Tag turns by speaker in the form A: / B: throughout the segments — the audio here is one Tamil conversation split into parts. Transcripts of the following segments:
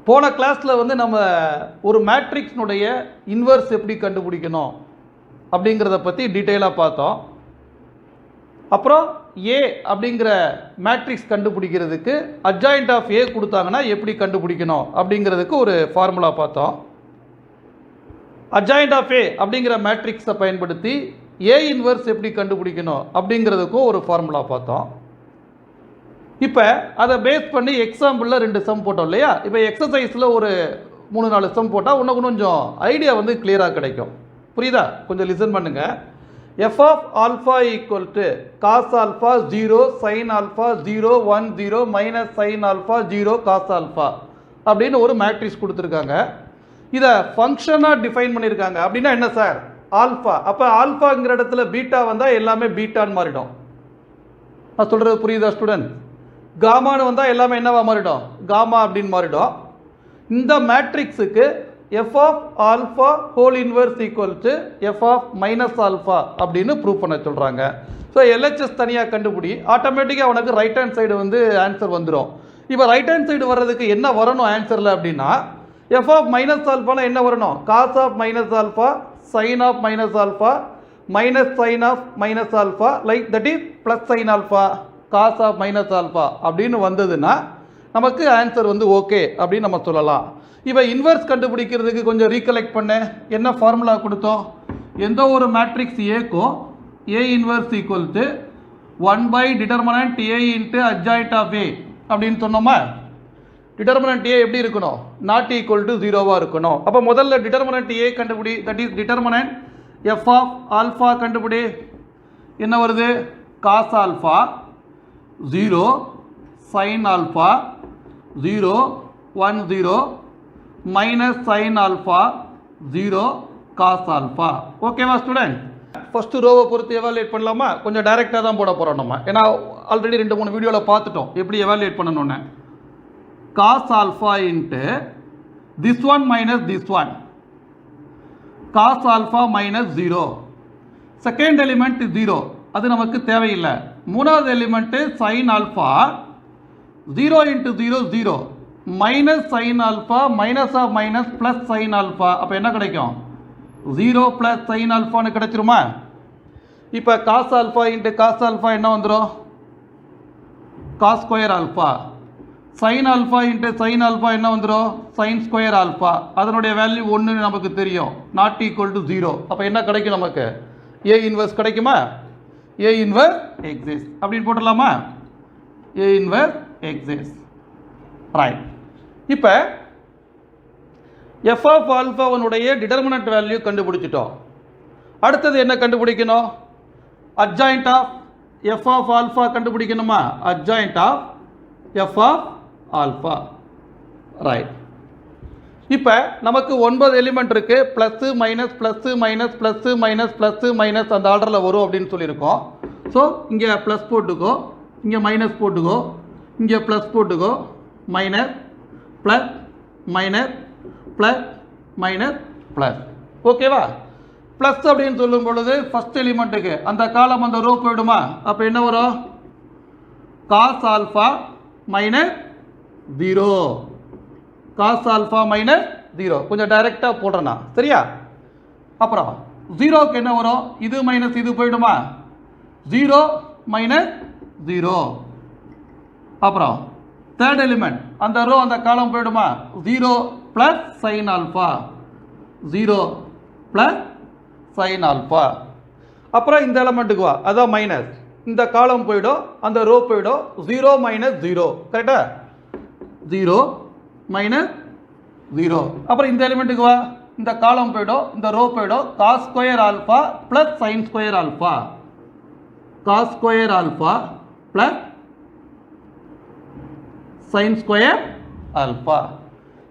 A: போன கிளாஸில் வந்து நம்ம ஒரு மேட்ரிக்ஸ்னுடைய இன்வர்ஸ் எப்படி கண்டுபிடிக்கணும் அப்படிங்கிறத பற்றி டீட்டெயிலாக பார்த்தோம். அப்புறம் ஏ அப்படிங்கிற மேட்ரிக்ஸ் கண்டுபிடிக்கிறதுக்கு அட்ஜாயிண்ட் ஆஃப் ஏ கொடுத்தாங்கன்னா எப்படி கண்டுபிடிக்கணும் அப்படிங்கிறதுக்கு ஒரு ஃபார்முலா பார்த்தோம். அட்ஜாயிண்ட் ஆஃப் ஏ அப்படிங்கிற மேட்ரிக்ஸை பயன்படுத்தி ஏ இன்வர்ஸ் எப்படி கண்டுபிடிக்கணும் அப்படிங்கிறதுக்கும் ஒரு ஃபார்முலா பார்த்தோம். இப்போ அதை பேஸ் பண்ணி எக்ஸாம்பிளில் 2 சம் போட்டோம் இல்லையா? இப்போ எக்ஸசைஸில் ஒரு 3-4 சம் போட்டால் இன்னும் கொஞ்சம் ஐடியா வந்து கிளியராக கிடைக்கும். புரியுதா? கொஞ்சம் லிசன் பண்ணுங்கள். F of alpha equal to cos alpha 0 sine alpha 0 1 0 minus sine alpha 0 cos alpha அப்படின்னு ஒரு மேட்ரிக்ஸ் கொடுத்துருக்காங்க. இதை ஃபங்க்ஷனாக டிஃபைன் பண்ணியிருக்காங்க. அப்படின்னா என்ன சார்? ஆல்ஃபா. அப்போ ஆல்ஃபாங்கிற இடத்துல பீட்டா வந்தால் எல்லாமே பீட்டான்னு மாறிடும். நான் சொல்கிறது புரியுதா ஸ்டூடெண்ட்? காமான்னு வந்தால் எல்லாமே என்னவா மாறிடும்? காமா அப்படின்னு மாறிடும். இந்த மேட்ரிக்ஸுக்கு F of alpha whole inverse equal to F of minus alpha அப்படின்னு ப்ரூவ் பண்ண சொல்கிறாங்க. ஸோ எல்ஹெச்எஸ் தனியாக கண்டுபிடி, ஆட்டோமேட்டிக்காக உனக்கு ரைட் ஹேண்ட் சைடு வந்து ஆன்சர் வந்துடும். இப்போ ரைட் ஹேண்ட் சைடு வர்றதுக்கு என்ன வரணும் ஆன்சரில் அப்படின்னா, எஃப் ஆஃப் மைனஸ் ஆல்ஃபானா என்ன வரணும்? Cos of minus alpha sine of minus alpha minus sine of minus alpha like that is plus sine alpha cos of minus alpha அப்படின்னு வந்ததுன்னா நமக்கு ஆன்சர் வந்து ஓகே அப்படின்னு நம்ம சொல்லலாம். இப்போ இன்வர்ஸ் கண்டுபிடிக்கிறதுக்கு கொஞ்சம் ரீகலெக்ட் பண்ண என்ன ஃபார்முலா கொடுத்தோம்? எந்த ஒரு மேட்ரிக்ஸ் ஏக்கும் A inverse equal to 1 determinant A into adjoint of A அப்படின்னு சொன்னோமா? டிட்டர்மினன்ட் ஏ எப்படி இருக்கணும்? நாட் ஈக்குவல் டு 0வாக இருக்கணும். அப்போ முதல்ல டிட்டர்மினன்ட் ஏ கண்டுபிடி, that is determinant F of alpha கண்டுபிடி. என்ன வருது? Cos alpha 0 sine alpha 0 1 0 minus sine alpha 0 cos alpha. ஓகேவா ஸ்டூடெண்ட்? ஃபஸ்ட்டு ரோவை பொறுத்து எவாலுவேட் பண்ணலாமா? கொஞ்சம் டைரெக்டாக தான் போட போகிறோம் நம்ம, ஏன்னா ஆல்ரெடி 2-3 வீடியோவில் பார்த்துட்டோம் எப்படி எவாலுவேட் பண்ணணும்னு. Cos alpha into this one minus this one cos alpha minus 0. Second element 0, அது நமக்கு தேவையில்லை. மூணாவது element sine alpha 0 into 0 0 minus sine alpha minus of minus plus sine alpha. அப்போ என்ன கிடைக்கும்? 0 ப்ளஸ் சைன் ஆல்ஃபான்னு கிடைச்சிருமா? இப்போ cos alpha into cos alpha என்ன வந்துடும்? Cos square alpha. Sine alpha into sine alpha என்ன வந்துடும்? Sine square alpha. அதனுடைய வேல்யூ 1 நமக்கு தெரியும், நாட் ஈக்குவல் டு 0. அப்போ என்ன கிடைக்கும் நமக்கு? ஏ இன்வர்ஸ் கிடைக்குமா? ஏ இன்வர்ஸ் எக்ஸிஸ்ட் அப்படின்னு போட்டுடலாமா? A inverse exist. ரைட். இப்போ எஃப் ஆஃப் ஆல்ஃபாவனுடைய டிட்டர்மினன்ட் வேல்யூ கண்டுபிடிச்சிட்டோம். அடுத்தது என்ன கண்டுபிடிக்கணும்? Adjoint of F of alpha கண்டுபிடிக்கணுமா? Adjoint of F of alpha. Right. இப்போ நமக்கு 9 எலிமெண்ட் இருக்குது. Plus minus plus minus plus minus plus minus அந்த ஆர்டரில் வரும் அப்படின்னு சொல்லியிருக்கோம். ஸோ இங்கே ப்ளஸ் போட்டுக்கோ, இங்கே மைனஸ் போட்டுக்கோ, இங்கே ப்ளஸ் போட்டுக்கோ, minus plus minus plus minus plus. ஓகேவா? ப்ளஸ் அப்படின்னு சொல்லும் பொழுது ஃபஸ்ட் எலிமெண்ட்டுக்கு அந்த காலம் அந்த ரோ போயிடுமா? அப்போ என்ன வரும்? Cos alpha minus 0 cos alpha minus 0. கொஞ்சம் டைரெக்டாக போடுறேண்ணா, சரியா? அப்புறம் 0க்கு என்ன வரும்? இது மைனஸ் இது போயிடுமா? 0 மைனஸ் 0. அப்புறம் தேர்ட் எலிமெண்ட் அந்த ரோ அந்த காலம் போயிடுமா? 0 plus sine alpha 0 plus sine alpha. அப்புறம் இந்த எலிமெண்ட்டுக்கு வா, அதான் மைனஸ். இந்த காலம் போயிடும், அந்த ரோ போயிடும். 0 மைனஸ் 0. கரெக்டா? 0 மைனஸ் 0. அப்புறம் இந்த எலிமெண்ட்டுக்கு வா, இந்த காலம் போயிடும், இந்த ரோ போயிடும். Cos square alpha plus sine square alpha. Cos square alpha plus sine square alpha.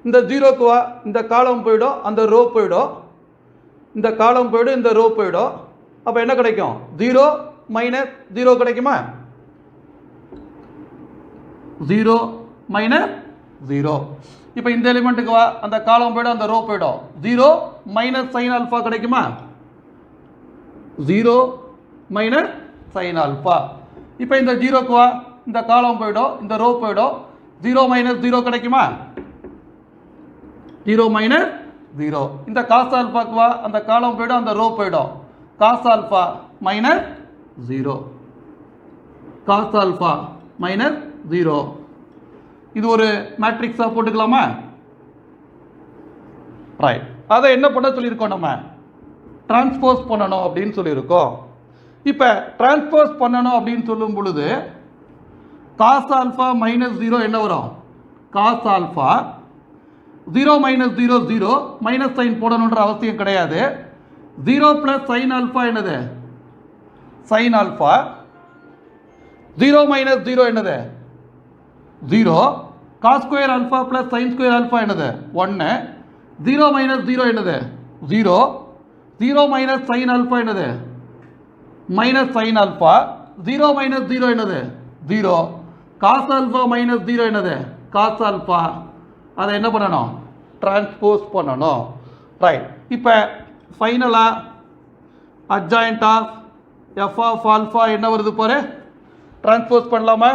A: இந்த 0க்கு வா, இந்த காலம் போயிடும், அந்த ரோ போயிடும். இந்த காலம் போயிடும், இந்த ரோ போயிடும். அப்போ என்ன கிடைக்கும்? 0 மைனஸ் 0 கிடைக்குமா? 0 மைனஸ் 0. இப்போ இந்த எலிமெண்ட்டுக்கு வா, அந்த காலம் போய்டும், அந்த ரோ போய்டும். 0 மைனஸ் சைன் ஆல்ஃபா கிடைக்குமா? 0 மைனஸ் சைன் ஆல்ஃபா. இப்போ இந்த 0க்கு வா, இந்த காலம் போய்டும், இந்த ரோ போய்டும். 0 மைனஸ் 0 கிடைக்குமா? 0 மைனஸ் 0. இந்த காஸ் ஆல்ஃபாக்கு வா, அந்த காலம் போய்டும், அந்த ரோ போய்டும். Cos alpha minus 0, cos alpha minus 0. இது ஒரு மேட்ரிக்ஸாக போட்டுக்கலாமா? ரைட். அதை என்ன பண்ண சொல்லியிருக்கோம், நம்ம டிரான்ஸ்போஸ் பண்ணணும் அப்படின்னு சொல்லியிருக்கோம். இப்போ டிரான்ஸ்போஸ் பண்ணணும் அப்படின்னு சொல்லும் பொழுது காஸ் ஆல்ஃபா மைனஸ் 0 என்ன வரும்? Cos alpha 0 minus 0 0, minus sign போடணுன்ற அவசியம் கிடையாது. 0 பிளஸ் சைன் ஆல்ஃபா என்னது? Sine alpha. 0 மைனஸ் 0 என்னது? 0. Cos square alpha plus sine square alpha என்னது? 1. 0 மைனஸ் 0 என்னது? 0. 0 மைனஸ் சைன் ஆல்ஃபா என்னது? Minus sine alpha. 0 மைனஸ் 0 என்னது? 0. காஸ் ஆல்ஃபா மைனஸ் 0 என்னது? Cos alpha. அதை என்ன பண்ணணும்? டிரான்ஸ்போஸ் பண்ணணும். ரைட். இப்போ ஃபைனலாக adjoint of F of alpha என்ன வருது பாரு? டிரான்ஸ்போஸ் பண்ணலாமா?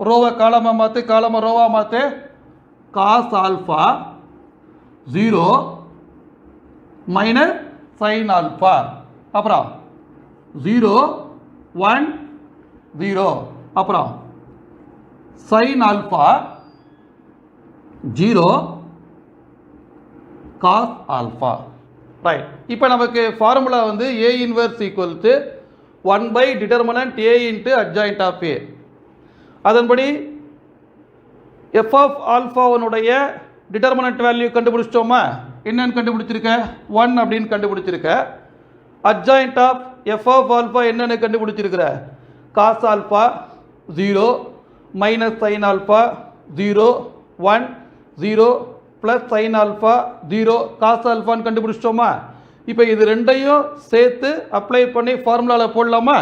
A: ரோவை காலமாக மாற்று, காலமாக ரோவாக மாற்று. Cos alpha 0 minus sine alpha. அப்புறம் 0 1 0. அப்புறம் sine alpha 0 cos alpha. Right. இப்போ நமக்கு ஃபார்முலா வந்து A inverse equal to 1 by determinant A into adjoint of A. அதன்படி எஃப் ஆஃப் ஆல்ஃபாவனுடைய டிட்டர்மினன்ட் வேல்யூ கண்டுபிடிச்சிட்டோமா? என்னன்னு கண்டுபிடிச்சிருக்க? 1 அப்படின்னு கண்டுபிடிச்சிருக்க. Adjoint of F of alpha என்னன்னு கண்டுபிடிச்சிருக்கிற? Cos alpha 0 minus sine alpha 0 1 0 plus sine alpha 0 cos ஆல்ஃபான்னு கண்டுபிடிச்சிட்டோமா? இப்போ இது ரெண்டையும் சேர்த்து அப்ளை பண்ணி ஃபார்முலாவில் போடலாமா?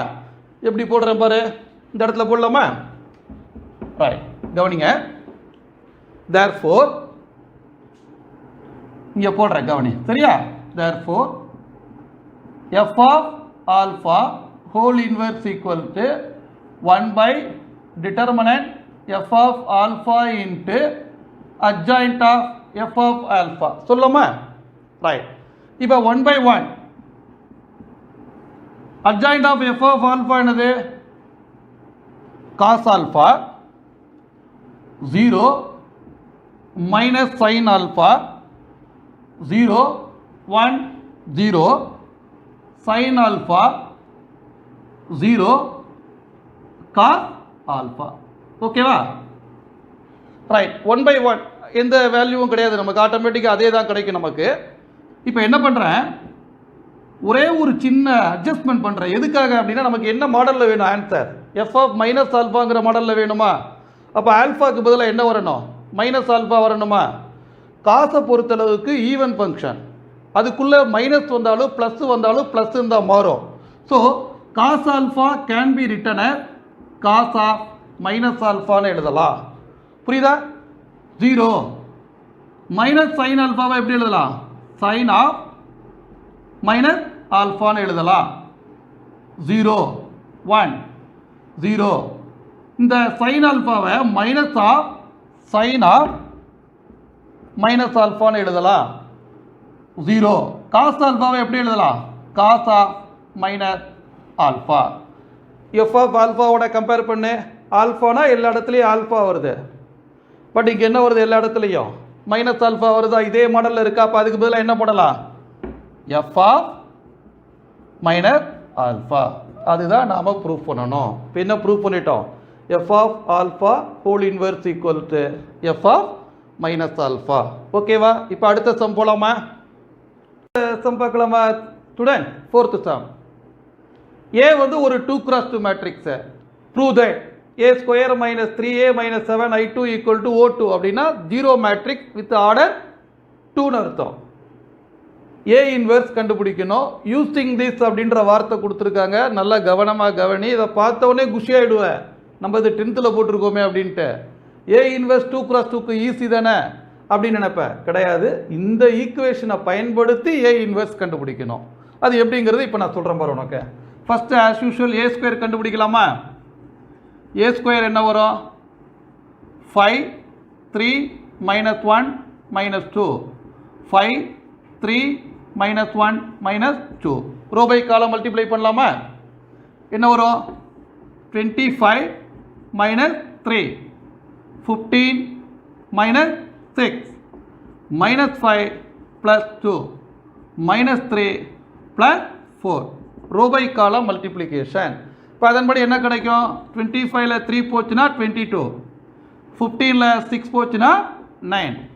A: எப்படி போடுறேன் பாரு, இந்த இடத்துல போடலாமா? ரைட். கவனிங்க. தேர்ஃபோர் இங்கே போடுறேன், கவனி. சரியா? Therefore F of alpha whole inverse equal to 1 by determinant F of alpha into adjoint of F of alpha. சொல்லலாமா? ரைட். இப்போ 1 by 1 adjoint of F of alpha என்னது? Cos alpha 0 minus sine alpha 0 1 0 sine alpha 0 cos alpha. ஓகேவா? ரைட். 1 பை 1 எந்த வேல்யூவும் கிடையாது, நமக்கு ஆட்டோமேட்டிக்காக அதே தான் கிடைக்கும் நமக்கு. இப்போ என்ன பண்ணுறேன், ஒரே ஒரு சின்ன அட்ஜஸ்ட்மெண்ட் பண்ணுறேன். எதுக்காக அப்படின்னா, நமக்கு என்ன மாடலில் வேணும் ஆன்சர்? எஃப் ஆஃப் மைனஸ் ஆல்ஃபாங்கிற மாடலில் வேணுமா? அப்போ ஆல்ஃபாக்கு பதிலாக என்ன வரணும்? மைனஸ் ஆல்ஃபா வரணுமா? காசை பொறுத்தளவுக்கு ஈவன் ஃபங்க்ஷன், அதுக்குள்ளே மைனஸ் வந்தாலும் ப்ளஸ் வந்தாலும் ப்ளஸ் இருந்தால் மாறும். So cos alpha can be written cos of minus ஆல்ஃபான்னு எழுதலாம். புரியுதா? 0 மைனஸ் சைன் ஆல்ஃபாவை எப்படி எழுதலாம்? சைன் ஆஃப் மைனஸ் ஆல்ஃபான்னு எழுதலாம். 0 1 0. இந்த சைன் ஆல்ஃபாவை minus of sine of minus ஆல்ஃபான்னு எழுதலாம். 0 காஸ் ஆல்ஃபாவை எப்படி எழுதலாம்? Cos of minus alpha. F of ஆல்ஃபாவோட கம்பேர் பண்ணு. ஆல்ஃபானா எல்லா இடத்துலையும் ஆல்ஃபா வருது, பட் இங்கே என்ன வருது? எல்லா இடத்துலையும் மைனஸ் ஆல்ஃபா வருதா? இதே மாடலில் இருக்கா? அப்போ அதுக்கு பதிலாக என்ன பண்ணலாம்? F of minus alpha. அதுதான் நாம் ப்ரூஃப் பண்ணணும். இப்போ என்ன ப்ரூஃப் பண்ணிட்டோம்? F of alpha whole inverse equal to F of minus alpha. ஓகேவா? இப்போ அடுத்த சம் போகலாமா? சம் பார்க்கலாமா ஸ்டூடெண்ட்? Fourth some. ஏ வந்து ஒரு 2x2 matrix. Prove that a square minus 3a minus 7i2 equal to O2 அப்படின்னா 0 மேட்ரிக்ஸ் வித் ஆர்டர் 2ன்னு அர்த்தம். ஏ இன்வெர்ஸ் கண்டுபிடிக்கணும். யூஸிங் திஸ் அப்படின்ற வார்த்தை கொடுத்துருக்காங்க. நல்லா கவனமாக கவனி. இதை பார்த்தவொடனே குஷி ஆகிடுவேன், நம்ம இது 10th போட்டிருக்கோமே அப்படின்ட்டு. ஏ இன்வெர்ஸ் 2x2க்கு ஈஸி தானே அப்படின்னு நினைப்பேன். கிடையாது. இந்த ஈக்குவேஷனை பயன்படுத்தி ஏ இன்வெர்ஸ் கண்டுபிடிக்கணும். அது எப்படிங்கிறது இப்போ நான் சொல்கிறேன் பாரு உனக்கு. ஃபஸ்ட்டு ஆஸ் யூஷுவல் ஏ ஸ்கொயர் கண்டுபிடிக்கலாமா? ஏ ஸ்கொயர் என்ன வரும்? 5 3 -1 -2 5 3 minus 1 minus 2 row by column multiply பண்ணலாமா என்ன வரும் 25 minus 3 15 minus 6 minus 5 plus 2 minus 3 plus 4 row by காலம் மல்டிப்ளிகேஷன் இப்போ அதன்படி என்ன கிடைக்கும் 25ல 3 போச்சுன்னா 22 15ல 6 போச்சுன்னா 9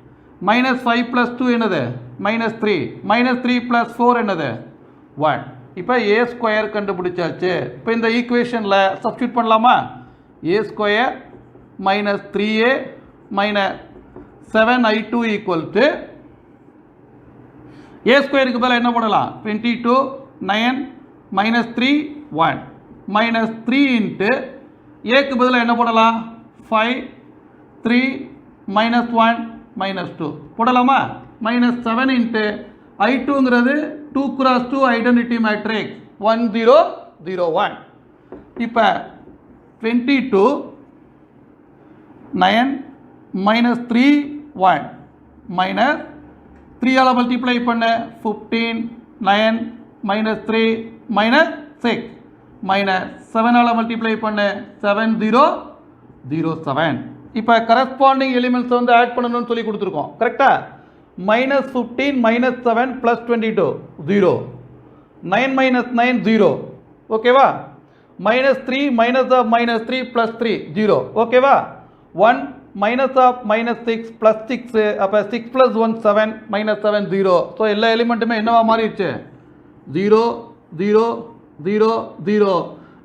A: minus 5 plus 2 என்னது minus 3 minus 3 plus 4 என்னது 1 இப்போ a ஸ்கொயர் கண்டுபிடிச்சாச்சு இப்போ இந்த ஈக்குவேஷனில் சப்ஸ்டியூட் பண்ணலாமா a square minus 3a minus 7i2 equal to a ஸ்கொயருக்கு பதிலாக என்ன பண்ணலாம் 22 9 மைனஸ் 3 1 மைனஸ் 3 இன்ட்டு ஏக்கு பதிலாக என்ன போடலாம் 5 3 மைனஸ் 1 மைனஸ் 2 போடலாமா மைனஸ் 7 இன்ட்டு i2ங்கிறது 2 cross 2 ஐடென்டிட்டி மேட்ரிக்ஸ் 1 0 0 1 இப்போ 22 9 மைனஸ் 3 1 மைனஸ் 3 ஆல் மல்டிப்ளை பண்ண 15 9 minus 3 minus 6 minus 7 all multiply பண்ண 7 0 0 7 இப்போ கரஸ்பாண்டிங் எலிமெண்ட்ஸ் வந்து ஆட் பண்ணணும்னு சொல்லி கொடுத்துருக்கோம் கரெக்டா minus 15 minus 7 plus 22 0 9 minus 9 0 ஓகேவா minus 3 minus of minus 3 plus 3 0 ஓகேவா 1 minus of minus 6 plus 6 அப்போ 6 plus 1 7 minus 7 0 ஸோ எல்லா எலிமெண்ட்டுமே என்னவா மாறிடுச்சு 0 0 0 0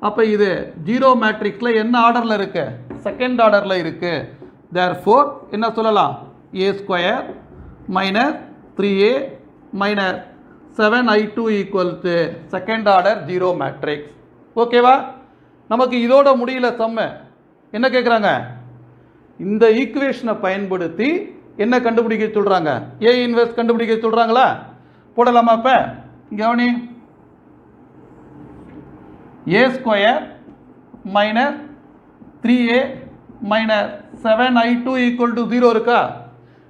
A: அப்போ இது 0 மேட்ரிக்ஸில் என்ன ஆர்டரில் இருக்கு செகண்ட் ஆர்டரில் இருக்கு therefore என்ன சொல்லலாம் a square minus 3a minus 7i2 equal to second order 0 matrix ஓகேவா நமக்கு இதோட முடியல சம்ம என்ன கேட்குறாங்க இந்த ஈக்குவேஷனை பயன்படுத்தி என்ன கண்டுபிடிக்க சொல்கிறாங்க a இன்வெர்ஸ் கண்டுபிடிக்க சொல்கிறாங்களா போடலாமா இப்போ கவனி a square minus 3a minus 7i2 equal to 0 இருக்கா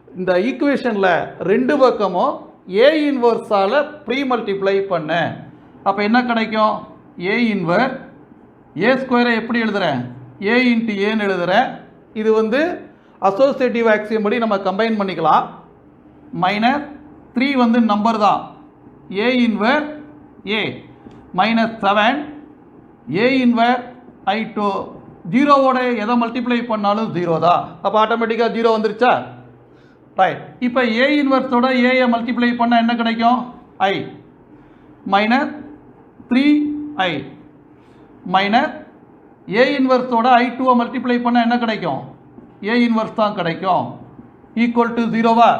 A: இந்த ஈக்குவேஷனில் ரெண்டு பக்கமும் a இன்வர்ஸால் ப்ரீ மல்டிப்ளை பண்ண அப்போ என்ன கிடைக்கும் a இன்வர் a ஸ்கொயரை எப்படி எழுதுகிறேன் a இன்ட்டு ஏன்னு எழுதுகிறேன் இது வந்து அசோசியேட்டிவ் ஆக்சியம் படி நம்ம கம்பைன் பண்ணிக்கலாம் மைனஸ் 3 வந்து நம்பர் தான் a இன்வர் a minus 7 a இன்வர் i2 ஜீரோவோட எதை மல்டிப்ளை பண்ணாலும் 0 தான் அப்போ ஆட்டோமேட்டிக்காக 0 வந்துருச்சா ரைட் இப்போ a இன்வர்ஸோட ஏயை மல்டிப்ளை பண்ணால் என்ன கிடைக்கும் i minus 3i minus a இன்வர்ஸோட i2 multiply பண்ணால் என்ன கிடைக்கும் a இன்வர்ஸ் தான் கிடைக்கும் ஈக்குவல் டு 0வா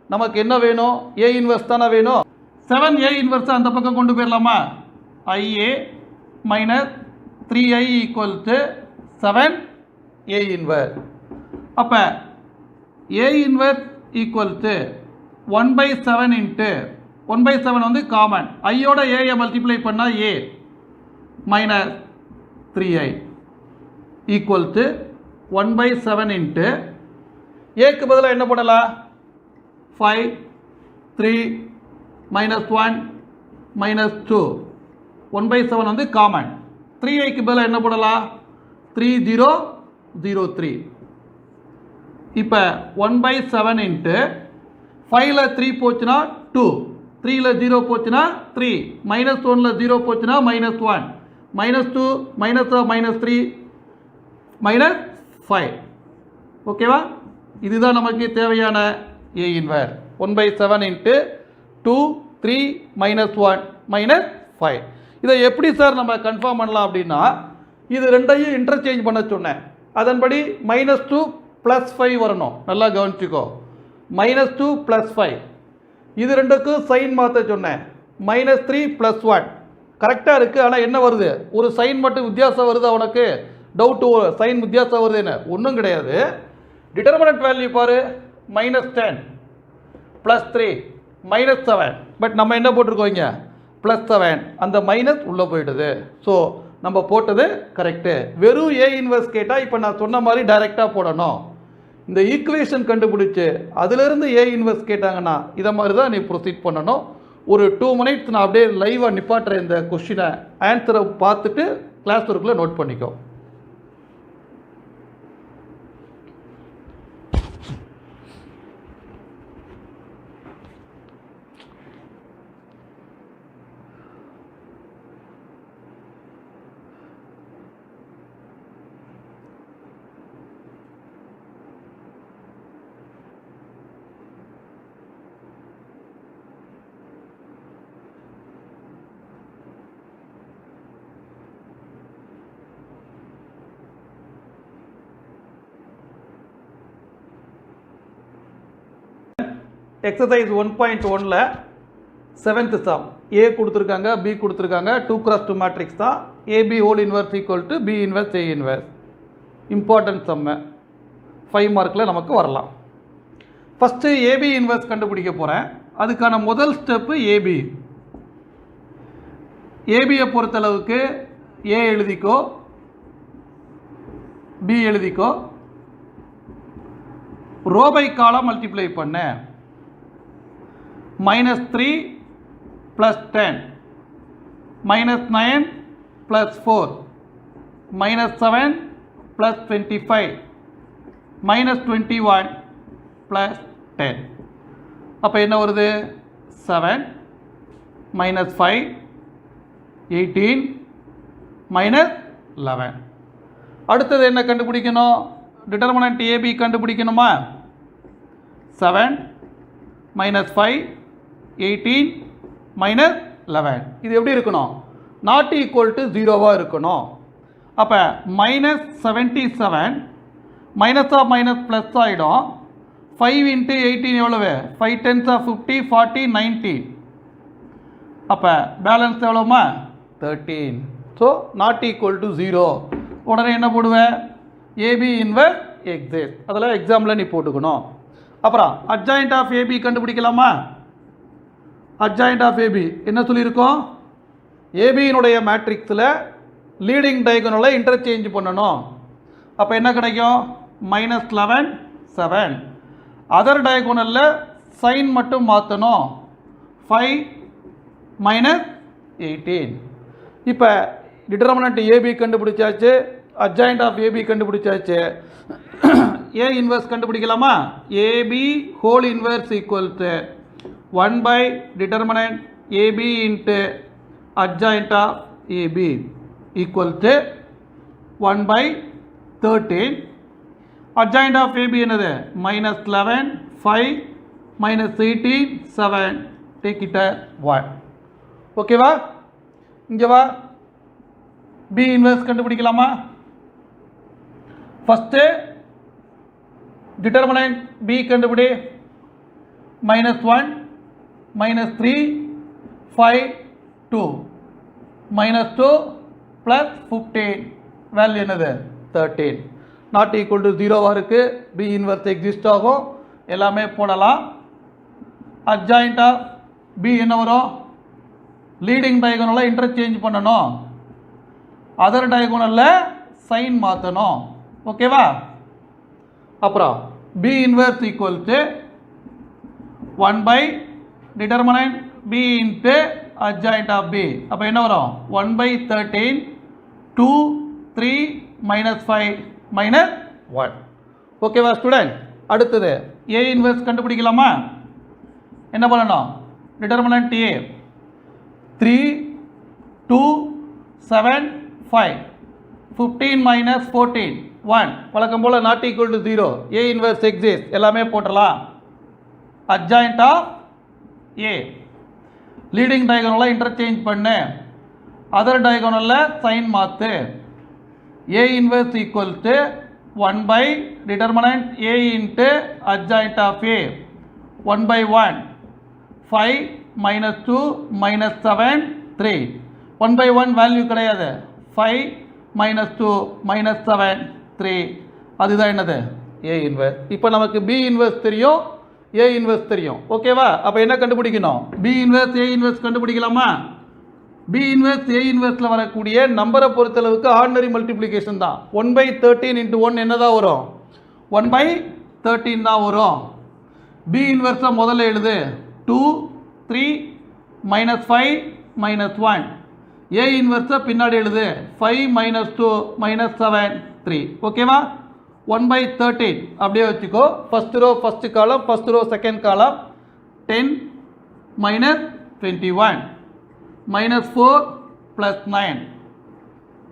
A: நமக்கு என்ன வேணும் a இன்வர்ஸ் தானே வேணும் 7a இன்வர்ஸை அந்த பக்கம் கொண்டு போயிடலாமா ia minus 3i equal to 7a inverse அப்போ a inverse equal to 1/7 into 1/7 வந்து காமன் ஐயோட ஏயை மல்டிப்ளை பண்ணால் a minus 3i equal to 1/7 into ஏக்கு பதிலாக என்ன பண்ணலாம் 5 3 மைனஸ் 1 மைனஸ் 2 1/7 வந்து காமன் 3iக்கு பதிலாக என்ன பண்ணலாம் 3 0 0 3 இப்போ 1/7 இன்ட்டு 5ல் 3 போச்சுன்னா 2 3ல் 0 போச்சுன்னா 3 மைனஸ் 1ல் 0 போச்சுன்னா -1 -2 -3 -5 ஓகேவா இதுதான் நமக்கு தேவையான a இன்வர் 1/7 இன்ட்டு 2 3 -1 -5 இதை எப்படி சார் நம்ம கன்ஃபார்ம் பண்ணலாம் அப்படின்னா இது ரெண்டையும் இன்டர்சேஞ்ச் பண்ண சொன்னேன் அதன்படி -2 +5 வரணும் நல்லா கவனிச்சுக்கோ -2 +5 இது ரெண்டுக்கும் சைன் மாற்ற சொன்னேன் -3 +1 கரெக்டாக இருக்குது ஆனால் என்ன வருது ஒரு சைன் மட்டும் வித்தியாசம் வருது அவனுக்கு டவுட்டு சைன் வித்தியாசம் வருது என்ன ஒன்றும் கிடையாது டிட்டர்மினன்ட் வேல்யூ பாரு -10 +3 -7 பட் நம்ம என்ன போட்டிருக்கோம் இங்கே +7 அந்த மைனஸ் உள்ளே போயிடுது ஸோ நம்ம போட்டது கரெக்டு வெறும் a இன்வர்ஸ் கேட்டால் இப்போ நான் சொன்ன மாதிரி டைரெக்டாக போடணும் இந்த ஈக்குவேஷன் கண்டுபிடிச்சு அதிலிருந்து ஏ இன்வெர்ஸ் கேட்டாங்கன்னா இதை மாதிரி தான் நீ ப்ரொசீட் பண்ணணும். ஒரு 2 மினிட்ஸ் நான் அப்படியே லைவாக நிப்பாட்டுறேன் இந்த கொஸ்டினை, ஆன்சரை பார்த்துட்டு கிளாஸ் ஒர்க்கில் நோட் பண்ணிக்கோ. எக்ஸசைஸ் 1.1ல் 7th சம் ஏ கொடுத்துருக்காங்க, பி கொடுத்துருக்காங்க, 2x2 மேட்ரிக்ஸ் தான். AB whole inverse equal to B inverse A inverse. Important sum 5 மார்க்கில் நமக்கு வரலாம். ஃபஸ்ட்டு ஏபி இன்வெர்ஸ் கண்டுபிடிக்க போகிறேன். அதுக்கான முதல் ஸ்டெப்பு ஏபி. ஏபியை பொறுத்தளவுக்கு ஏ எழுதிக்கோ, பி எழுதிக்கோ, ரோ பை காலம் மல்டிப்ளை பண்ண. -3 + 10 -9 + 4 -7 + 25 -21 + 10. அப்போ என்ன வருது? 7 -5 18 -11. அடுத்தது என்ன கண்டுபிடிக்கணும்? டிட்டர்மினன்ட் ஏபி கண்டுபிடிக்கணுமா? 7 -5 18 -11. இது எப்படி இருக்கணும்? நாட் ஈக்குவல் டு 0வாக இருக்கணும். அப்போ -77 மைனஸ் ஆஃப் மைனஸ் ப்ளஸ் ஆகிடும். 5 × 18 எவ்வளவு? 5 10s are 50 40 90. அப்போ பேலன்ஸ் எவ்வளோமா? 13. So not equal to 0. உடனே என்ன போடுவேன்? A B inverse exist. அதெல்லாம் எக்ஸாம்பிள் நீ போட்டுக்கணும். அப்புறம் அட்ஜாயிண்ட் ஆஃப் ஏபி கண்டுபிடிக்கலாமா? அட்ஜாயிண்ட் ஆஃப் ஏபி என்ன சொல்லியிருக்கோம்? ஏபியினுடைய மேட்ரிக்ஸில் லீடிங் டயகனலை இன்டர்சேஞ்ச் பண்ணணும். அப்போ என்ன கிடைக்கும்? -11 7. அதர் டயகோனலில் சைன் மட்டும் மாற்றணும். 5 -18. இப்போ டிட்டர்மினன்ட் ஏபி கண்டுபிடிச்சாச்சு, அட்ஜாயிண்ட் ஆஃப் ஏபி கண்டுபிடிச்சாச்சு. ஏ இன்வெர்ஸ் கண்டுபிடிக்கலாமா? A B whole inverse equal to 1 by determinant AB into adjoint of AB equal to 1 by 13. Adjoint of AB என்னது? -11 5 -18 7. Take it as 1. ஓகேவா? இங்கே வா. B inverse கண்டுபிடிக்கலாமா? ஃபஸ்ட்டு டிட்டர்மினன்ட் B கண்டுபிடி. -1 -3 5 2 -2 + 15. வேல்யூ என்னது? 13. நாட் ஈக்குவல் டு 0வாக இருக்குது. பி இன்வெர்ஸ் எக்ஸிஸ்ட் ஆகும். எல்லாமே போடலாம். அட்ஜாயிண்ட் ஆஃப் பி என்ன வரும்? லீடிங் டயகோனலை இன்டர்சேஞ்ச் பண்ணணும். அதர் டயகோனலில் சைன் மாற்றணும். ஓகேவா? அப்புறம் B inverse equal to 1 by determinant B into adjoint of B. அப்போ என்ன வரும்? 1 by 13 2 3 -5 -1. ஓகேவா ஸ்டூடெண்ட்? அடுத்தது A இன்வெர்ஸ் கண்டுபிடிக்கலாமா? என்ன பண்ணணும்? Determinant A 3 2 7 5 15 -14 1. வழக்கம் போல் not equal to 0. A inverse exist. எல்லாமே போட்டலாம். அட்ஜாயிண்ட் ஆஃப் ஏ லீடிங் டயகோனலை இன்டர்சேஞ்ச் பண்ணு. அதர் டயகோனலில் சைன் மாற்று. A inverse equal to 1 by determinant A into adjoint of A 1 by 1 5 -2 -7 3. 1 by 1 value கிடையாது. 5 -2 -7 3. அதுதான் என்னது? ஏ இன்வெர்ஸ். இப்போ நமக்கு பி இன்வெர்ஸ் தெரியும், ஏ இன்வெர்ஸ் தெரியும். ஓகேவா? அப்போ என்ன கண்டுபிடிக்கணும்? பி இன்வெர்ஸ் ஏ இன்வெர்ஸ் கண்டுபிடிக்கலாமா? பி இன்வெர்ஸ் ஏ இன்வெர்ஸில் வரக்கூடிய நம்பரை பொறுத்தளவுக்கு ஆர்டினரி மல்டிப்ளிகேஷன் தான். 1 by 13 × 1 என்ன தான் வரும்? 1 by 13 தான் வரும். பி இன்வெர்ஸை முதல்ல எழுது. 2 3 -5 -1. ஏ இன்வெர்ஸை பின்னாடி எழுது. 5 -2 -7 3. ஓகேவா? 1/13 அப்படியே வச்சுக்கோ. First row first column, first row second column. 10 -21 -4 + 9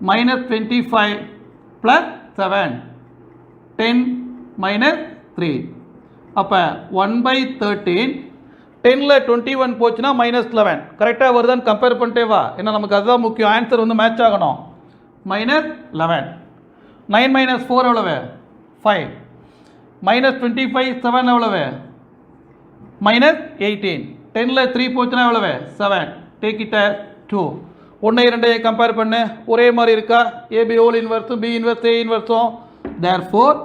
A: -25 + 7 10 -3. அப்போ 1/13. 10ல் 21 போச்சுன்னா -11. கரெக்டாக வருதான்னு கம்பேர் பண்ணிட்டே வா. ஏன்னா நமக்கு அதுதான் முக்கியம். ஆன்சர் வந்து மேட்ச் ஆகணும். -11. 9 - 4 எவ்வளவு? 5. -25 7 எவ்வளவு? -18. 10ல் 3 போச்சுன்னா எவ்வளவு? 7. Take it 2. 1 2 கம்பேர் பண்ணு. ஒரே மாதிரி இருக்கா? ஏபி ஹோல் இன்வெர்ஸும் பி இன்வெர்ஸ் ஏ இன்வெர்ஸும். Therefore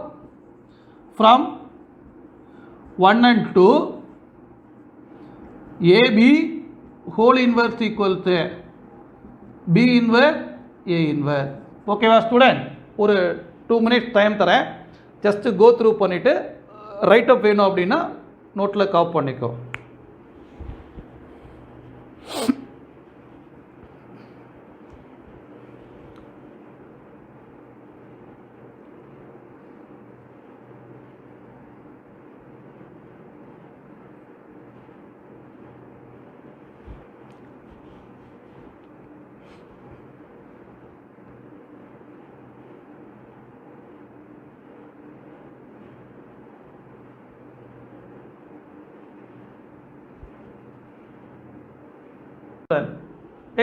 A: from 1 and 2 A B whole inverse equal to B inverse A inverse. ஓகேவா ஸ்டூடெண்ட்? ஒரு 2 minutes டைம் தரேன். ஜஸ்ட் கோ த்ரூ பண்ணிவிட்டு ரைட் அப் வேணும் அப்படின்னா நோட்டில் காப் பண்ணிக்கோ.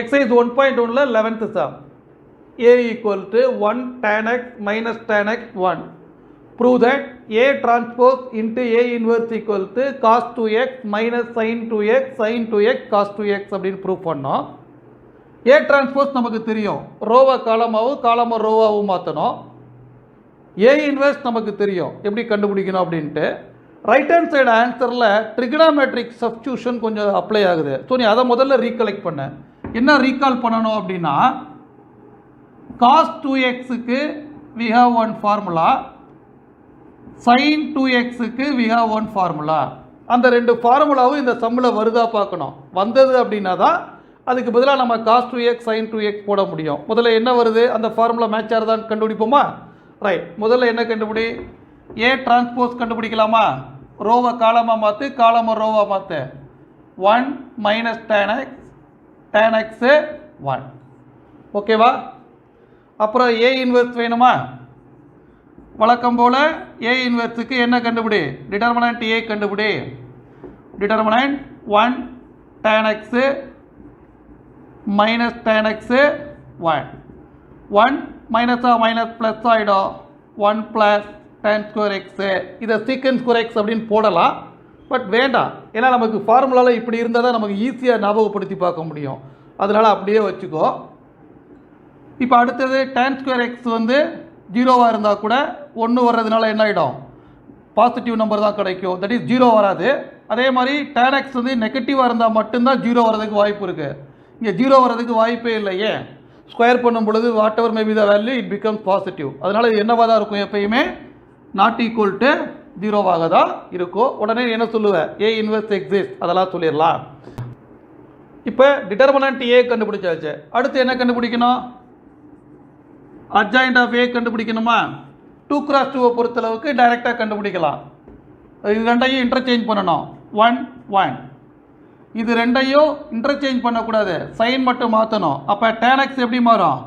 A: Exercise 1.1 11th sum. A equal to 1 tan x minus tan x 1. Prove that A transpose into A inverse equal to cos 2x minus sin 2x sin 2x cos 2x அப்படின்னு ப்ரூவ் பண்ணோம். A transpose நமக்கு தெரியும். ரோவை காலமாகவும் காலமா ரோவாகவும் மாற்றணும். A inverse நமக்கு தெரியும் எப்படி கண்டுபிடிக்கணும் அப்படின்ட்டு. ரைட் ஹேண்ட் சைடு ஆன்சரில் ட்ரிகனாமெட்ரிக் சப்ஸ்டியூஷன் கொஞ்சம் அப்ளை ஆகுது. ஸோ நீ அதை முதல்ல ரீகலெக்ட் பண்ண. என்ன ரீகால் பண்ணணும் அப்படின்னா, cos 2xக்கு we have one formula, sin 2xக்கு we have one formula. அந்த ரெண்டு ஃபார்முலாவும் இந்த சம்மில் வருதா பார்க்கணும். வந்தது அப்படின்னா தான் அதுக்கு பதிலாக நம்ம cos 2x sin 2x போட முடியும். முதல்ல என்ன வருது, அந்த ஃபார்முலா மேட்ச் ஆகுதான்னு கண்டுபிடிப்போமா? ரைட், முதல்ல என்ன கண்டுபிடி? ஏ டிரான்ஸ்போஸ் கண்டுபிடிக்கலாமா? ரோவை காலமாக மாற்று, காலமாக ரோவை மாற்று. 1 minus tan x, tan x 1. ஓகேவா? அப்புறம் ஏ இன்வெர்ஸ் வேணுமா? வழக்கம் போல் ஏ இன்வெர்ஸுக்கு என்ன கண்டுபிடி? டிட்டர்மினன்ட் ஏ கண்டுபிடி. Determinant 1 tan x minus tan x 1. 1 மைனஸாக மைனஸ் ப்ளஸ் ஆகிடும். 1 ப்ளஸ் tan ஸ்கொயர் எக்ஸு. இதை சீக்கன்ட் ஸ்கொயர் எக்ஸ் அப்படின்னு போடலாம். பட் வேண்டாம், ஏன்னா நமக்கு ஃபார்முலாவில் இப்படி இருந்தால் தான் நமக்கு ஈஸியாக ஞாபகப்படுத்தி பார்க்க முடியும். அதனால் அப்படியே வச்சுக்கோ. இப்போ அடுத்தது tan ஸ்கொயர் எக்ஸ் வந்து 0வாக இருந்தால் கூட 1 வர்றதுனால என்ன ஆகிடும்? பாசிட்டிவ் நம்பர் தான் கிடைக்கும். தட் இஸ் 0 வராது. அதே மாதிரி tan x வந்து நெகட்டிவாக இருந்தால் மட்டும்தான் 0 வர்றதுக்கு வாய்ப்பு இருக்குது. இங்கே 0 வர்றதுக்கு வாய்ப்பே இல்லையே. ஸ்கொயர் பண்ணும் பொழுது what ever may be the value it becomes positive. அதனால் இது என்னவாக தான் இருக்கும்? எப்பயுமே நாட் ஈக்குவல் டு 0வாக தான் இருக்கும். உடனே என்ன சொல்லுவேன்? ஏ இன்வெர்ஸ் எக்ஸிஸ்ட், அதெல்லாம் சொல்லிடலாம். இப்போ டிட்டர்மினன்ட் ஏ கண்டுபிடிச்சாச்சு. அடுத்து என்ன கண்டுபிடிக்கணும்? Adjoint of A கண்டுபிடிக்கணுமா? 2x2 பொறுத்தளவுக்கு டைரெக்டாக கண்டுபிடிக்கலாம். இது ரெண்டையும் இன்டர்சேஞ்ச் பண்ணணும். 1 1. இது ரெண்டையும் இன்டர்சேஞ்ச் பண்ணக்கூடாது, சைன் மட்டும் மாற்றணும். அப்போ tan x எப்படி மாறும்?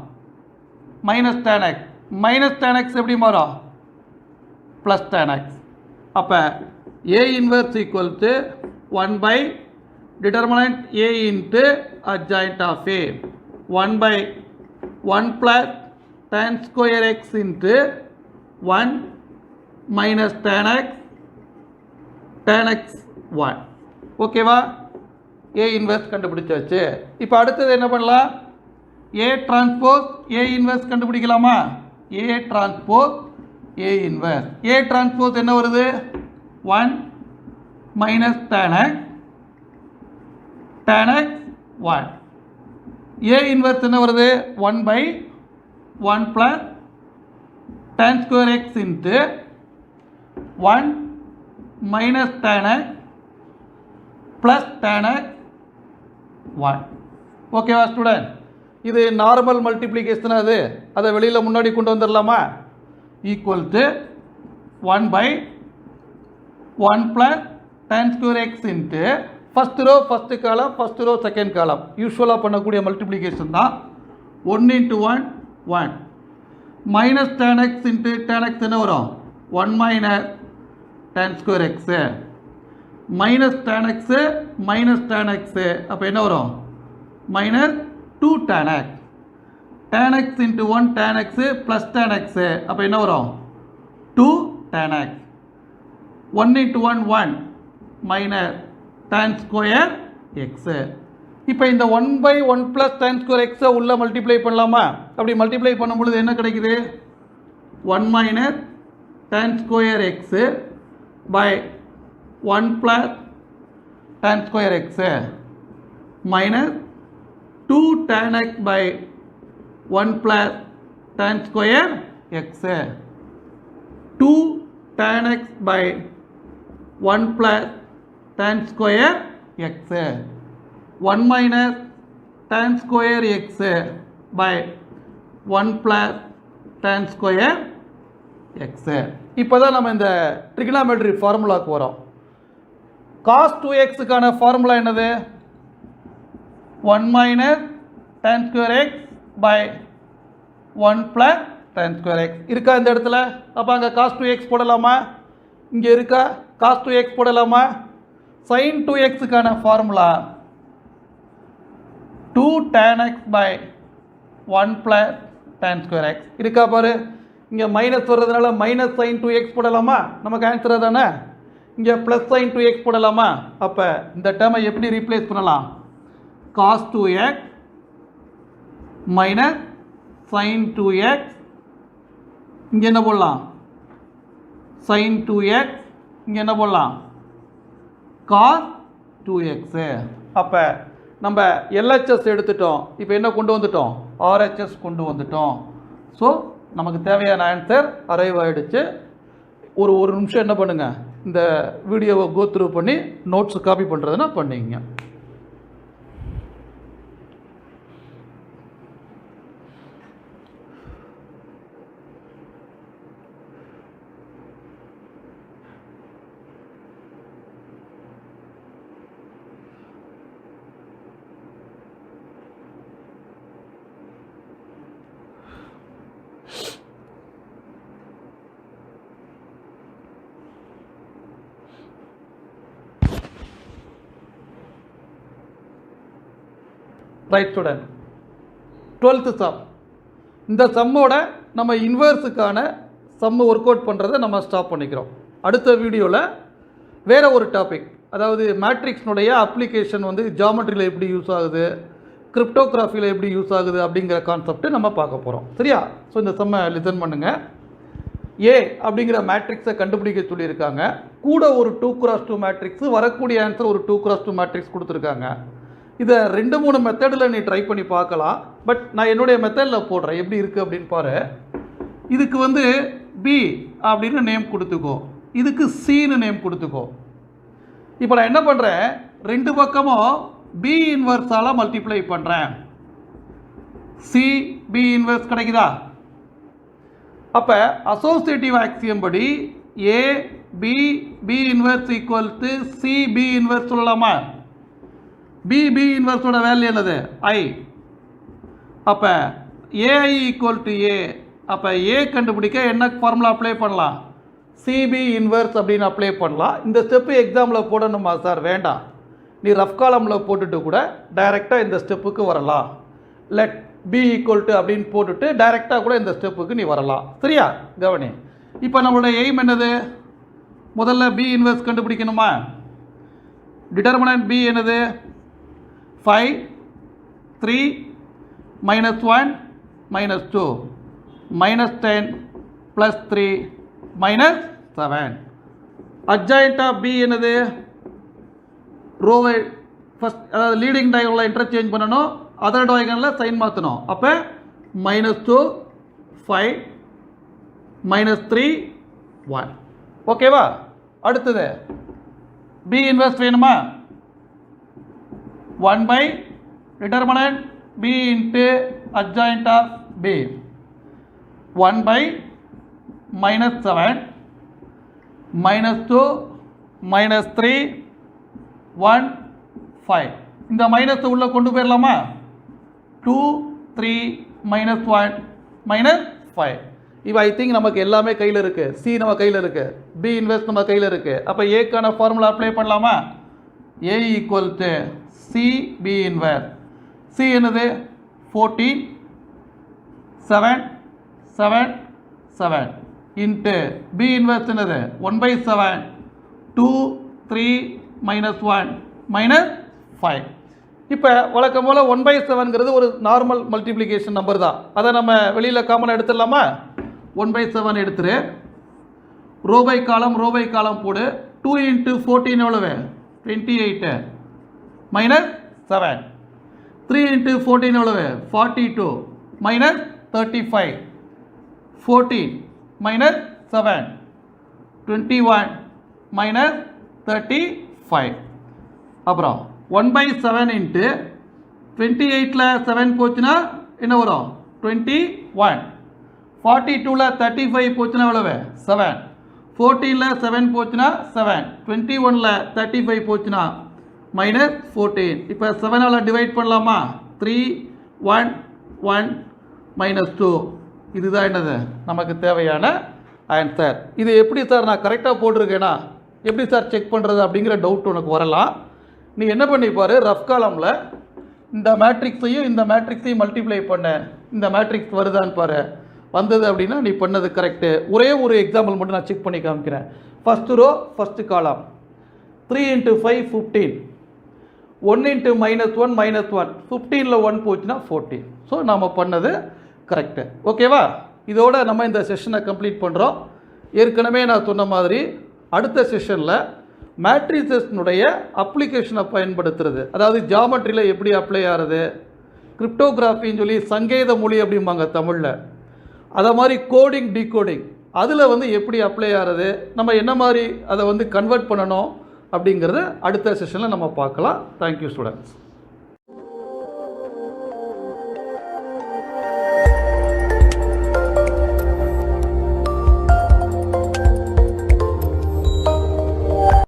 A: Minus tan x. Minus tan x எப்படி மாறும்? Plus tan x. அப்போ A inverse equal to 1 by determinant A into adjoint of A. 1 by 1 plus tan square x into 1 minus tan x tan x 1. ஓகேவா? ஏ இன்வெர்ஸ் கண்டுபிடிச்சாச்சு. இப்போ அடுத்தது என்ன பண்ணலாம்? ஏ டிரான்ஸ்போஸ் ஏ இன்வெர்ஸ் கண்டுபிடிக்கலாமா? A transpose A inverse. A transpose என்ன வருது? 1 minus tan x tan x 1. A inverse என்ன வருது? 1 by 1 plus tan square x into 1 minus tan x plus tan x 1. ஓகேவா ஸ்டூடெண்ட்? இது நார்மல் மல்டிப்ளிகேஷன், அதை வெளியில் முன்னாடி கொண்டு வந்துடலாமா? Equal to 1 by 1 plus tan square x into first row first column, first row second column யூஸ்வலாக பண்ணக்கூடிய மல்டிப்ளிகேஷன் தான். 1 into 1 1 minus tan x into tan x என்ன வரும்? 1 minus tan square x minus tan x minus tan x அப்போ என்ன வரும்? Minus 2 tan x. tan x into 1 tan x plus tan x அப்போ என்ன வரும்? 2 tan x. 1 into 1 1 minus tan square x. இப்போ இந்த 1 by 1 plus tan square x உள்ள மல்டிப்ளை பண்ணலாமா? அப்படி மல்டிப்ளை பண்ணும் பொழுது என்ன கிடைக்குது? 1 minus tan square x by 1 plus tan square x minus 2 tan x by 1 plus tan square x. 2 tan x by 1 plus tan square x. 1 minus tan square x by 1 plus tan square x. இப்போ தான் நம்ம இந்த ட்ரிகனாமெட்ரி ஃபார்முலாவுக்கு வரோம். cos 2xக்கான ஃபார்முலா என்னது? 1 minus tan square x by 1 plus tan square x இருக்கா இந்த இடத்துல? அப்போ அங்கே cos 2x போடலாமா? இங்கே இருக்கா cos 2x போடலாமா? sin 2xக்கான formula 2 tan x by 1 plus tan square x இருக்கா பாரு. இங்கே மைனஸ் வர்றதுனால மைனஸ் sin 2x போடலாமா? நமக்கு ஆன்சர் தானே. இங்கே ப்ளஸ் sin 2x போடலாமா? அப்போ இந்த டேர்மை எப்படி ரீப்ளேஸ் பண்ணலாம்? cos 2x minus sin 2x. இங்கே என்ன போடலாம்? sin 2x. இங்கே என்ன போடலாம்? cos 2x. அப்போ நம்ம LHS எடுத்துட்டோம். இப்போ என்ன கொண்டு வந்துட்டோம்? RHS கொண்டு வந்துட்டோம். ஸோ நமக்கு தேவையான ஆன்சர் அரைவ் ஆகிடுச்சு. ஒரு நிமிஷம் என்ன பண்ணுங்கள், இந்த வீடியோவை கோ த்ரூ பண்ணி நோட்ஸ் காப்பி பண்ணுறதுன்னா பண்ணிங்க. Right student, 12th sum. இந்த சம்மோட நம்ம இன்வர்ஸுக்கான சம்மு ஒர்க் அவுட் பண்ணுறதை நம்ம ஸ்டாப் பண்ணிக்கிறோம். அடுத்த வீடியோவில் வேறு ஒரு டாபிக், அதாவது மேட்ரிக்ஸ்னுடைய அப்ளிகேஷன் வந்து ஜாமெட்ரியில் எப்படி யூஸ் ஆகுது, கிரிப்டோகிராஃபியில் எப்படி யூஸ் ஆகுது அப்படிங்கிற கான்செப்ட்டு நம்ம பார்க்க போகிறோம். சரியா? ஸோ இந்த சம்மை லிசன் பண்ணுங்கள். ஏ அப்படிங்கிற மேட்ரிக்ஸை கண்டுபிடிக்க சொல்லியிருக்காங்க. கூட ஒரு 2x2 மேட்ரிக்ஸு, வரக்கூடிய ஆன்சர் ஒரு 2x2 மேட்ரிக்ஸ் கொடுத்துருக்காங்க. இதை 2-3 மெத்தடில் நீ ட்ரை பண்ணி பார்க்கலாம். பட் நான் என்னுடைய மெத்தடில் போடுறேன், எப்படி இருக்குது அப்படின்னு பாரு. இதுக்கு வந்து பி அப்படின்னு நேம் கொடுத்துக்கோ, இதுக்கு சின்னு நேம் கொடுத்துக்கோ. இப்போ நான் என்ன பண்ணுறேன், 2 பக்கமும் பி இன்வர்ஸால் மல்டிப்ளை பண்ணுறேன். சி பி இன்வர்ஸ் கிடைக்குதா? அப்போ அசோசியேட்டிவ் ஆக்சியம் படி A B B inverse equal to C B inverse சொல்லலாமா? பி இன்வர்ஸோட வேல்யூ என்னது? ஐ. அப்போ ஏஐ ஈக்குவல் டு ஏ. அப்போ ஏ கண்டுபிடிக்க என்ன ஃபார்முலா அப்ளை பண்ணலாம்? சிபி இன்வர்ஸ் அப்படின்னு அப்ளை பண்ணலாம். இந்த ஸ்டெப்பு எக்ஸாமில் போடணுமா சார்? வேண்டாம், நீ ரஃப் காலமில் போட்டுட்டு கூட டைரெக்டாக இந்த ஸ்டெப்புக்கு வரலாம். லெட் பி ஈக்குவல் டு அப்படின்னு போட்டுட்டு டைரெக்டாக கூட இந்த ஸ்டெப்புக்கு நீ வரலாம். சரியா? கவனி. இப்போ நம்மளோட எய்ம் என்னது? முதல்ல பி இன்வர்ஸ் கண்டுபிடிக்கணுமா? டிட்டர்மினன்ட் பி என்னது? 5 3 minus 1 minus 2 minus 10 plus 3 minus 7. adjoint of B என்னது? ரோவை ஃபஸ்ட், அதாவது லீடிங் டயகனலில் இன்டர்சேஞ்ச் பண்ணணும், அதர் டயகனலில் சைன் மாற்றணும். அப்போ -2 5 -3 1. ஓகேவா? அடுத்தது பி இன்வெர்ஸ் வேணுமா? 1 by determinant b into adjoint of b, 1 by minus 7 minus 2 minus 3 1 5. இந்த மைனஸ் உள்ள கொண்டு போயிடலாமா? 2 3 minus 1 minus 5. இப்போ ஐ திங்க் நமக்கு எல்லாமே கையில் இருக்கு. சி நம்ம கையில் இருக்கு, பி இன்வெர்ஸ் நம்ம கையில் இருக்கு. அப்போ ஏக்கான ஃபார்முலா அப்ளை பண்ணலாமா? A equal to C B inverse. C என்னது? 14 7 7 7 இன்ட்டு பி இன்வெர்ஸ் என்னது? 1/7 2 3 minus 1 minus 5. இப்போ வழக்கம் போல் 1/7ங்கிறது ஒரு நார்மல் மல்டிப்ளிகேஷன் நம்பர் தான். அதை நம்ம வெளியில் காமனாக எடுத்துடலாமா? 1/7 எடுத்துரு, ரோபை காலம் போடு. 2 into 14 எவ்வளவு? 28 minus 7. 3 into 14 எவ்வளவு? 42 minus 35. 14 minus 7 21 minus 35. அப்புறம் 1/7 into 28ல் 7 போச்சுன்னா என்ன வரும்? 21. 42ல் 35 போச்சுன்னா எவ்வளவு? 7. 14ல் 7 போச்சுன்னா 7. 21ல் 35 போச்சுன்னா minus 14. இப்போ 7ஆல் டிவைட் பண்ணலாமா? 3 1 1 minus 2. இதுதான் என்னது நமக்கு தேவையான ஆன்சர். இது எப்படி சார் நான் கரெக்டாக போட்டிருக்கேனா, எப்படி சார் செக் பண்ணுறது அப்படிங்கிற டவுட் உனக்கு வரலாம். நீ என்ன பண்ணிப்பார், ரஃப் காலமில் இந்த மேட்ரிக்ஸையும் இந்த மேட்ரிக்ஸையும் மல்டிப்ளை பண்ண, இந்த மேட்ரிக்ஸ் வருதான்னு பாரு. வந்தது அப்படின்னா நீ பண்ணது கரெக்டு. ஒரே ஒரு எக்ஸாம்பிள் மட்டும் நான் செக் பண்ணி காமிக்கிறேன். ஃபஸ்ட்டு ரோ ஃபஸ்ட்டு காலம் 3 into 5 15, 1 into -1 -1, 15ல் 1 போச்சுன்னா 14. ஸோ நாம் பண்ணது கரெக்டு. ஓகேவா? இதோட நம்ம இந்த செஷனை கம்ப்ளீட் பண்ணுறோம். ஏற்கனவே நான் சொன்ன மாதிரி அடுத்த செஷனில் மேட்ரிசஸ்னுடைய அப்ளிகேஷனை பயன்படுத்துறது, அதாவது ஜாமெட்ரியில் எப்படி அப்ளை ஆகிறது, கிரிப்டோகிராஃபின்னு சொல்லி சங்கேத மொழி அப்படிம்பாங்க தமிழில், அதை மாதிரி கோடிங் டிகோடிங் அதில் வந்து எப்படி அப்ளை ஆகிறது, நம்ம என்ன மாதிரி அதை வந்து கன்வெர்ட் பண்ணணும் அப்படிங்கிறத அடுத்த செஷனில் நம்ம பார்க்கலாம். Thank you students.